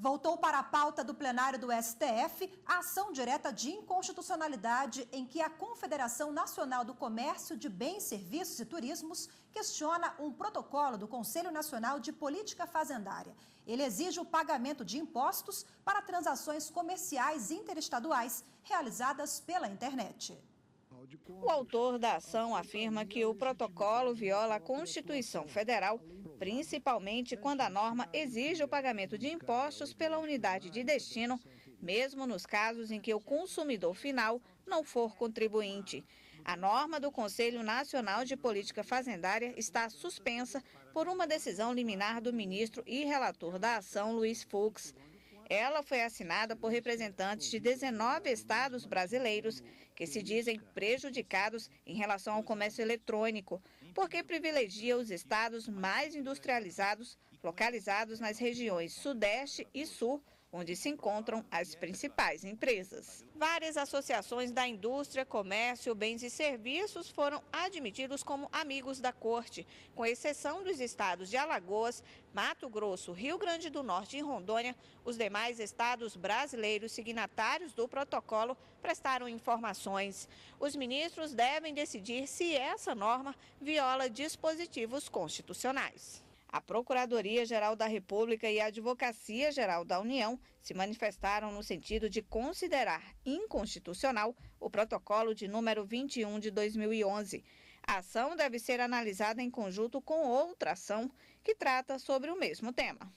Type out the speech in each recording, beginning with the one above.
Voltou para a pauta do plenário do STF a ação direta de inconstitucionalidade em que a Confederação Nacional do Comércio de Bens, Serviços e Turismos questiona um protocolo do Conselho Nacional de Política Fazendária. Ele exige o pagamento de impostos para transações comerciais interestaduais realizadas pela internet. O autor da ação afirma que o protocolo viola a Constituição Federal, principalmente quando a norma exige o pagamento de impostos pela unidade de destino, mesmo nos casos em que o consumidor final não for contribuinte. A norma do Conselho Nacional de Política Fazendária está suspensa por uma decisão liminar do ministro e relator da ação, Luiz Fux. Ela foi assinada por representantes de 19 estados brasileiros que se dizem prejudicados em relação ao comércio eletrônico, porque privilegia os estados mais industrializados, localizados nas regiões Sudeste e Sul, onde se encontram as principais empresas. Várias associações da indústria, comércio, bens e serviços foram admitidos como amigos da corte, com exceção dos estados de Alagoas, Mato Grosso, Rio Grande do Norte e Rondônia. Os demais estados brasileiros signatários do protocolo prestaram informações. Os ministros devem decidir se essa norma viola dispositivos constitucionais. A Procuradoria-Geral da República e a Advocacia-Geral da União se manifestaram no sentido de considerar inconstitucional o protocolo de número 21 de 2011. A ação deve ser analisada em conjunto com outra ação que trata sobre o mesmo tema.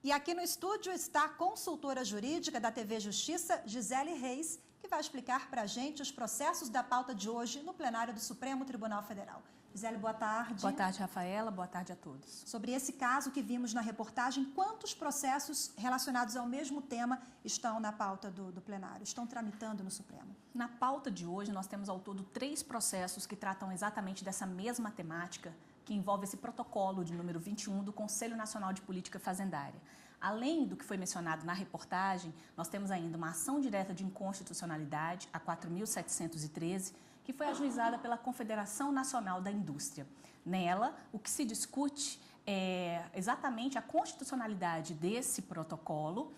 E aqui no estúdio está a consultora jurídica da TV Justiça, Gisele Reis, que vai explicar para a gente os processos da pauta de hoje no plenário do Supremo Tribunal Federal. Gisele, boa tarde. Boa tarde, Rafaela. Boa tarde a todos. Sobre esse caso que vimos na reportagem, quantos processos relacionados ao mesmo tema estão na pauta do plenário, estão tramitando no Supremo? Na pauta de hoje, nós temos ao todo 3 processos que tratam exatamente dessa mesma temática, que envolve esse protocolo de número 21 do Conselho Nacional de Política Fazendária. Além do que foi mencionado na reportagem, nós temos ainda uma ação direta de inconstitucionalidade, a 4.713, que foi ajuizada pela Confederação Nacional da Indústria. Nela, o que se discute é exatamente a constitucionalidade desse protocolo,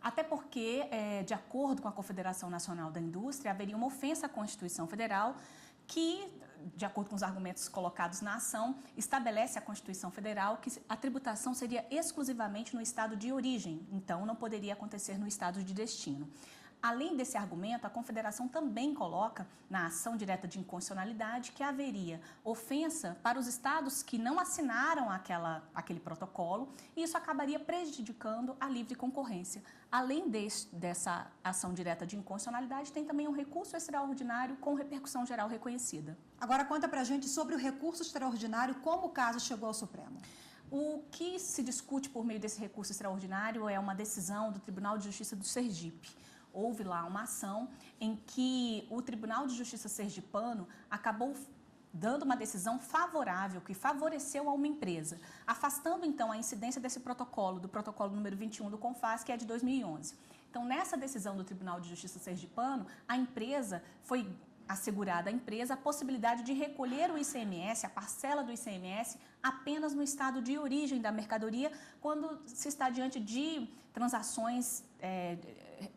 até porque, de acordo com a Confederação Nacional da Indústria, haveria uma ofensa à Constituição Federal que, de acordo com os argumentos colocados na ação, estabelece a Constituição Federal que a tributação seria exclusivamente no estado de origem, então não poderia acontecer no estado de destino. Além desse argumento, a Confederação também coloca na ação direta de inconstitucionalidade que haveria ofensa para os estados que não assinaram aquele protocolo e isso acabaria prejudicando a livre concorrência. Além dessa ação direta de inconstitucionalidade, tem também um recurso extraordinário com repercussão geral reconhecida. Agora conta pra gente sobre o recurso extraordinário, como o caso chegou ao Supremo. O que se discute por meio desse recurso extraordinário é uma decisão do Tribunal de Justiça do Sergipe. Houve lá uma ação em que o Tribunal de Justiça sergipano acabou dando uma decisão favorável, que favoreceu a uma empresa, afastando então a incidência desse protocolo, do protocolo número 21 do CONFAS, que é de 2011. Então, nessa decisão do Tribunal de Justiça sergipano, a empresa foi assegurada a possibilidade de recolher o ICMS, a parcela do ICMS, apenas no estado de origem da mercadoria, quando se está diante de transações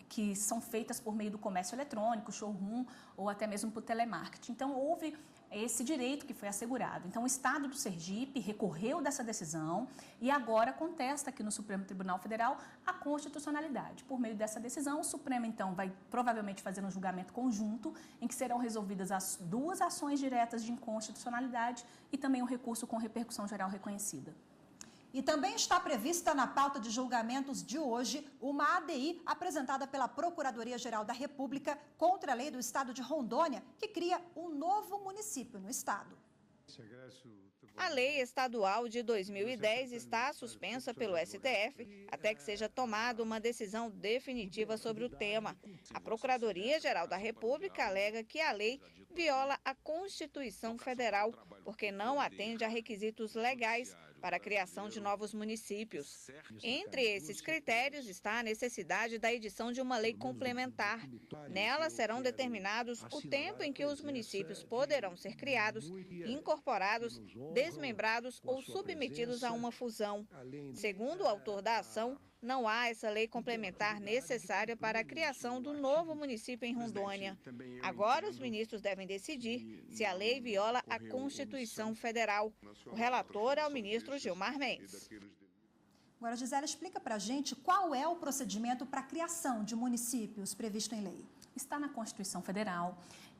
que são feitas por meio do comércio eletrônico, showroom ou até mesmo por telemarketing. Então, houve esse direito que foi assegurado. Então, o Estado do Sergipe recorreu dessa decisão e agora contesta aqui no Supremo Tribunal Federal a constitucionalidade. Por meio dessa decisão, o Supremo, então, vai provavelmente fazer um julgamento conjunto em que serão resolvidas as 2 ações diretas de inconstitucionalidade e também um recurso com repercussão geral reconhecida. E também está prevista na pauta de julgamentos de hoje uma ADI apresentada pela Procuradoria-Geral da República contra a lei do estado de Rondônia, que cria um novo município no estado. A lei estadual de 2010 está suspensa pelo STF até que seja tomada uma decisão definitiva sobre o tema. A Procuradoria-Geral da República alega que a lei viola a Constituição Federal porque não atende a requisitos legais para a criação de novos municípios. Entre esses critérios está a necessidade da edição de uma lei complementar. Nela serão determinados o tempo em que os municípios poderão ser criados, incorporados, desmembrados ou submetidos a uma fusão. Segundo o autor da ação, não há essa lei complementar necessária para a criação do novo município em Rondônia. Agora, os ministros devem decidir se a lei viola a Constituição Federal. O relator é o ministro Gilmar Mendes. Agora, Gisele, explica para a gente qual é o procedimento para a criação de municípios previsto em lei. Está na Constituição Federal,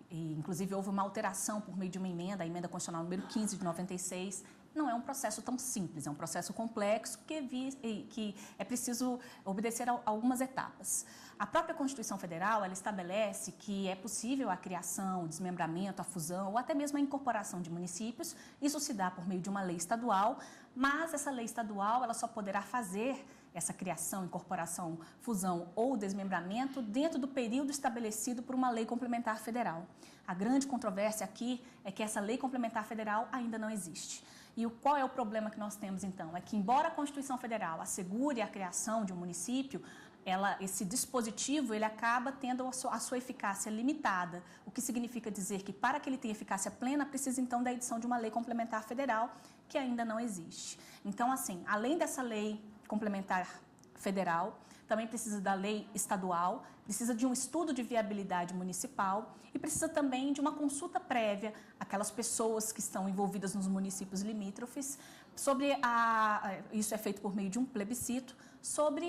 e, inclusive houve uma alteração por meio de uma emenda, a emenda constitucional número 15 de 96. Não é um processo tão simples, é um processo complexo que é preciso obedecer a algumas etapas. A própria Constituição Federal, ela estabelece que é possível a criação, o desmembramento, a fusão ou até mesmo a incorporação de municípios. Isso se dá por meio de uma lei estadual, mas essa lei estadual ela só poderá fazer essa criação, incorporação, fusão ou desmembramento dentro do período estabelecido por uma lei complementar federal. A grande controvérsia aqui é que essa lei complementar federal ainda não existe. E qual é o problema que nós temos, então? É que, embora a Constituição Federal assegure a criação de um município, esse dispositivo ele acaba tendo a sua eficácia limitada, o que significa dizer que, para que ele tenha eficácia plena, precisa, então, da edição de uma lei complementar federal, que ainda não existe. Então, assim, além dessa lei complementar federal, também precisa da lei estadual, precisa de um estudo de viabilidade municipal e precisa também de uma consulta prévia àquelas pessoas que estão envolvidas nos municípios limítrofes, isso é feito por meio de um plebiscito, sobre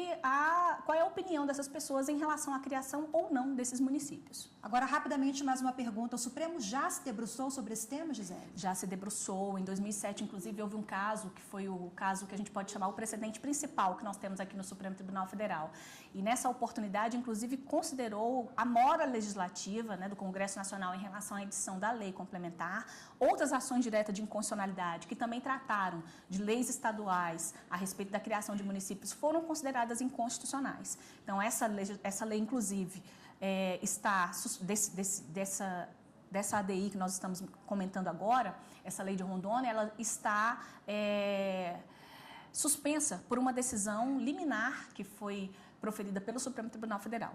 qual é a opinião dessas pessoas em relação à criação ou não desses municípios. Agora, rapidamente, mais uma pergunta. O Supremo já se debruçou sobre esse tema, Gisele? Já se debruçou. Em 2007, inclusive, houve um caso, que foi o caso que a gente pode chamar o precedente principal que nós temos aqui no Supremo Tribunal Federal. E nessa oportunidade, inclusive, considerou a mora legislativa, né, do Congresso Nacional em relação à edição da lei complementar, outras ações diretas de inconstitucionalidade que também trataram de leis estaduais a respeito da criação de municípios foram consideradas inconstitucionais. Então, essa lei, inclusive, dessa ADI que nós estamos comentando agora, essa lei de Rondônia, ela está suspensa por uma decisão liminar que foi proferida pelo Supremo Tribunal Federal.